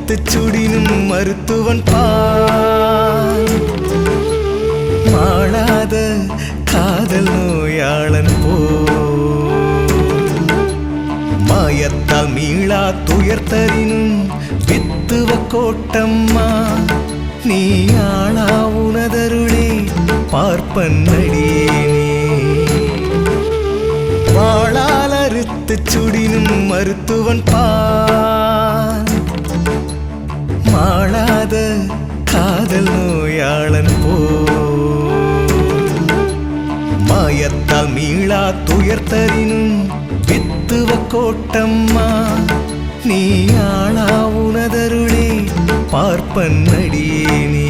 சுடினும் மருத்துவன் பார் மாளாத காதல் நோயாளன் மாயத்தால் மீளா துயர்த்தரினும் வித்துவ கோட்டம்மா நீ ஆளா உனதருளே பார்ப்பன் அடியேனே வாளால் அறுத்து சுடினும் மருத்துவன் பார் மாளாத காதல் நோயாளன் மாயத்தால் மீளா துயர்த்தரினும் வித்துவ கோட்டம்மா நீ ஆளா உனதருளே பார்ப்பன் அடியேனே